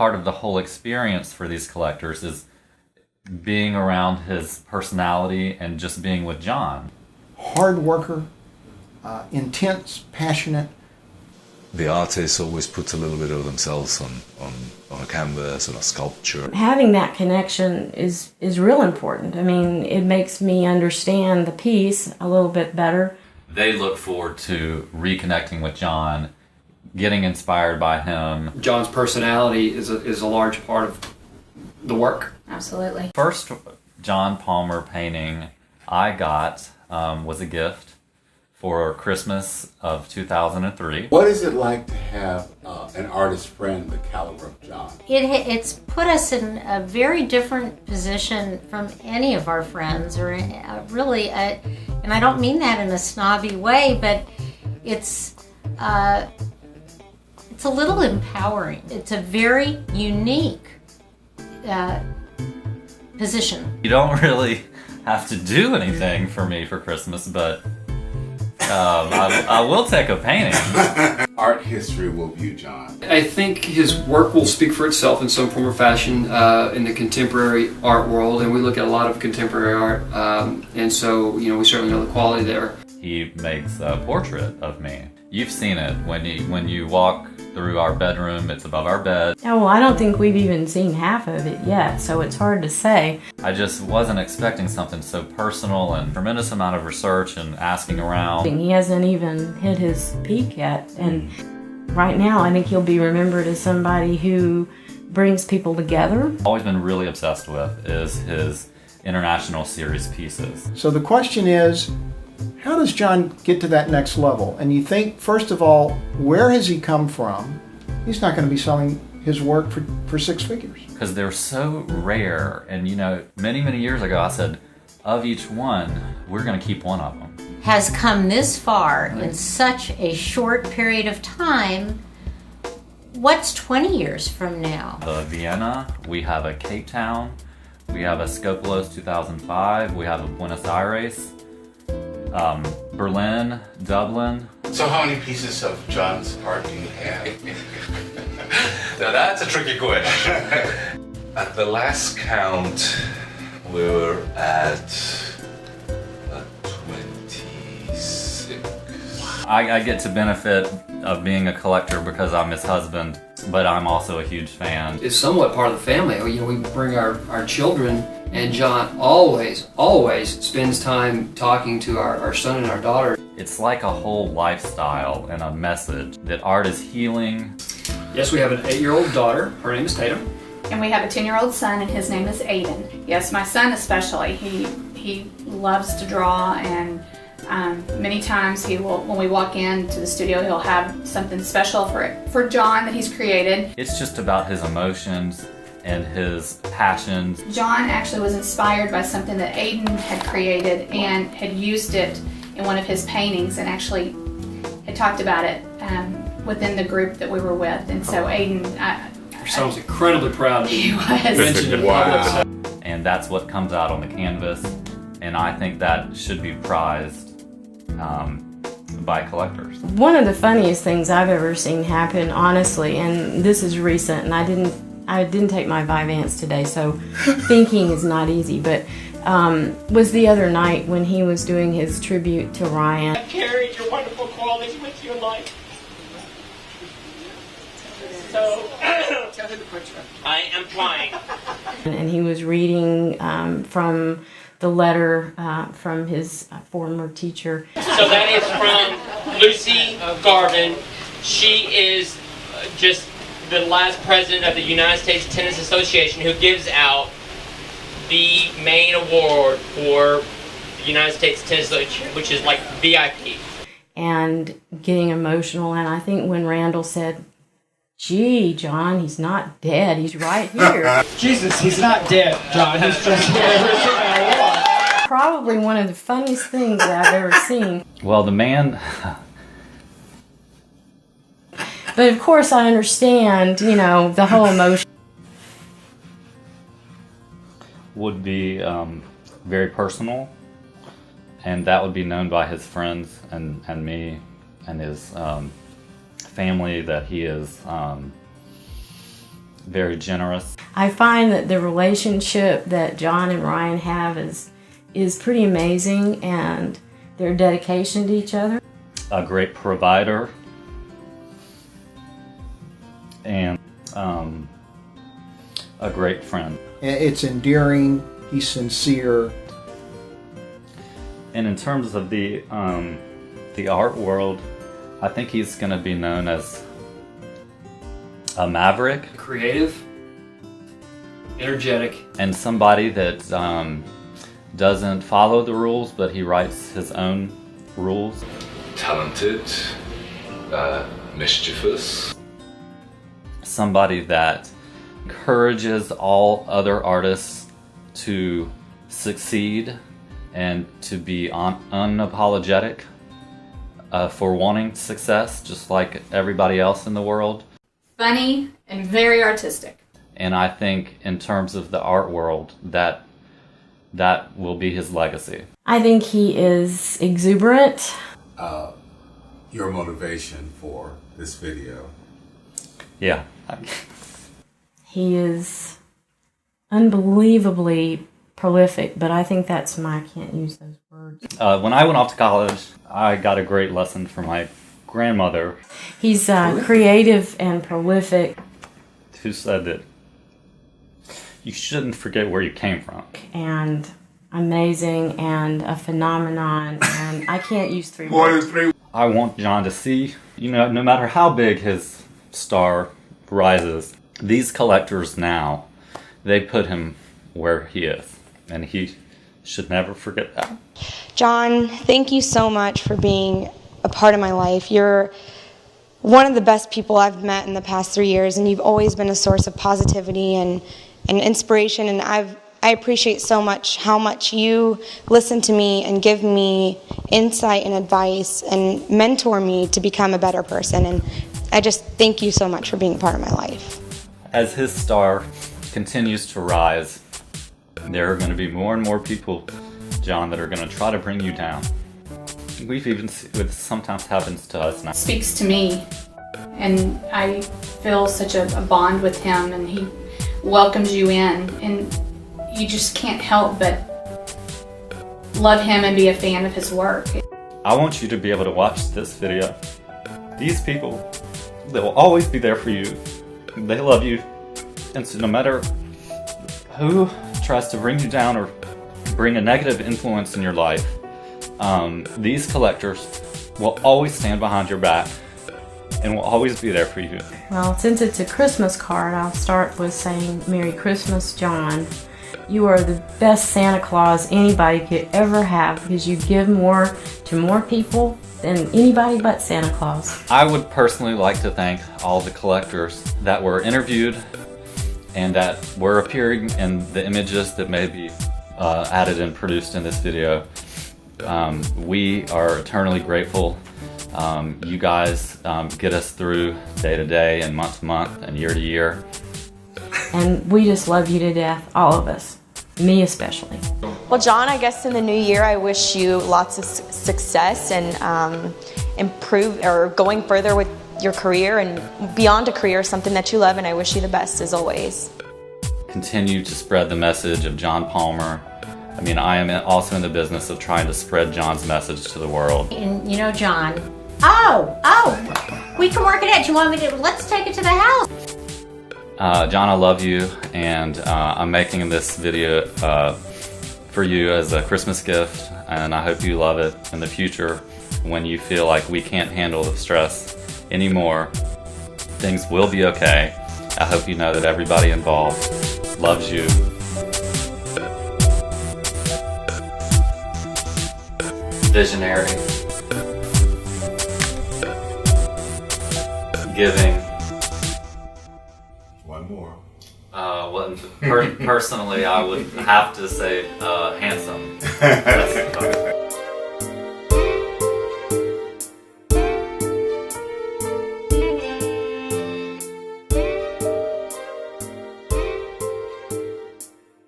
part of the whole experience for these collectors is being around his personality and just being with John. Hard worker, intense, passionate. The artist always puts a little bit of themselves on a canvas or a sculpture. Having that connection is real important. I mean, it makes me understand the piece a little bit better. They look forward to reconnecting with John, getting inspired by him. John's personality is a large part of the work. Absolutely. First John Palmer painting I got was a gift for Christmas of 2003. What is it like to have an artist friend the caliber of John? It's put us in a very different position from any of our friends, or really, and I don't mean that in a snobby way, but it's a little empowering. It's a very unique position. You don't really have to do anything for me for Christmas, but I will take a painting. Art history will view John. I think his work will speak for itself in some form or fashion in the contemporary art world, and we look at a lot of contemporary art, and so we certainly know the quality there. He makes a portrait of me. You've seen it when you walk through our bedroom. It's above our bed. Oh, well, I don't think we've even seen half of it yet, so it's hard to say. I just wasn't expecting something so personal, and tremendous amount of research and asking around. He hasn't even hit his peak yet, and right now I think he'll be remembered as somebody who brings people together. Always been really obsessed with is his international series pieces. So the question is, how does John get to that next level? And you think, first of all, where has he come from? He's not going to be selling his work for six figures. Because they're so rare, and many years ago I said, of each one, we're going to keep one of them. Has come this far in such a short period of time. What's 20 years from now? The Vienna, we have a Cape Town, we have a Skopelos 2005, we have a Buenos Aires, Berlin, Dublin. So how many pieces of John's art do you have? Now that's a tricky question. At the last count, we were at 26. I get to benefit of being a collector because I'm his husband, but I'm also a huge fan. It's somewhat part of the family. We bring our children, and John always spends time talking to our son and our daughter. It's like a whole lifestyle and a message that art is healing. Yes, we have an 8-year-old daughter. Her name is Tatum. And we have a 10-year-old son, and his name is Aiden. Yes, my son especially. He loves to draw, and many times he will, when we walk into the studio, he'll have something special for John that he's created. It's just about his emotions and his passions. John actually was inspired by something that Aiden had created and had used it in one of his paintings, and actually had talked about it within the group that we were with. And so Aiden, Your son was incredibly proud. He was. Mentioned in Wow. And that's what comes out on the canvas, and I think that should be prized by collectors. One of the funniest things I've ever seen happen, honestly, and this is recent, and I didn't take my Vyvanse today, so thinking is not easy, but was the other night when he was doing his tribute to Ryan. I've carried your wonderful qualities with you in life. So, I am trying. And he was reading from the letter from his former teacher. So that is from Lucy Garvin. She is just the last president of the United States Tennis Association, who gives out the main award for the United States Tennis Association, which is like VIP. And getting emotional, and I think when Randall said, "Gee, John, he's not dead, he's right here." Jesus, he's not dead, John. He's just here. Probably one of the funniest things that I've ever seen. Well, the man... But of course I understand, the whole emotion. would be very personal, and that would be known by his friends and me and his family, that he is very generous. I find that the relationship that John and Ryan have is pretty amazing, and their dedication to each other. A great provider, and a great friend. It's endearing. He's sincere. And in terms of the art world, I think he's going to be known as a maverick. Creative, energetic. And somebody that doesn't follow the rules, but he writes his own rules. Talented, mischievous. Somebody that encourages all other artists to succeed and to be unapologetic for wanting success, just like everybody else in the world. Funny and very artistic. And I think in terms of the art world, that will be his legacy. I think he is exuberant. Your motivation for this video? Yeah. He is unbelievably prolific, but I think I can't use those words. When I went off to college, I got a great lesson from my grandmother. He's creative and prolific. Who said that you shouldn't forget where you came from. And amazing and a phenomenon, and I can't use 3 words. I want John to see, no matter how big his star rises, these collectors now, they put him where he is, and he should never forget that. John, thank you so much for being a part of my life. You're one of the best people I've met in the past 3 years, and you've always been a source of positivity and inspiration, and I appreciate so much how much you listen to me and give me insight and advice and mentor me to become a better person, and I just thank you so much for being a part of my life. As his star continues to rise, there are going to be more and more people, John, that are going to try to bring you down. We've even seen it sometimes happens to us now. Speaks to me, and I feel such a bond with him, and he welcomes you in, and you just can't help but love him and be a fan of his work. I want you to be able to watch this video. These people, they will always be there for you. They love you. And so no matter who tries to bring you down or bring a negative influence in your life, these collectors will always stand behind your back and will always be there for you. Well, since it's a Christmas card, I'll start with saying, Merry Christmas, John. You are the best Santa Claus anybody could ever have, because you give more to more people than anybody but Santa Claus. I would personally like to thank all the collectors that were interviewed and that were appearing in the images that may be added and produced in this video. We are eternally grateful. You guys get us through day to day and month to month and year to year. And we just love you to death, all of us. Me especially. Well, John, I guess in the new year I wish you lots of success and improve or going further with your career and beyond a career, something that you love, and I wish you the best as always. Continue to spread the message of John Palmer. I mean, I am also in the business of trying to spread John's message to the world. And John. Oh, we can work it out. Do you want me to? Let's take it to the house. John, I love you, and I'm making this video for you as a Christmas gift, and I hope you love it in the future when you feel like we can't handle the stress anymore. Things will be okay. I hope you know that everybody involved loves you. Visionary. Giving. One more. Personally, I would have to say handsome.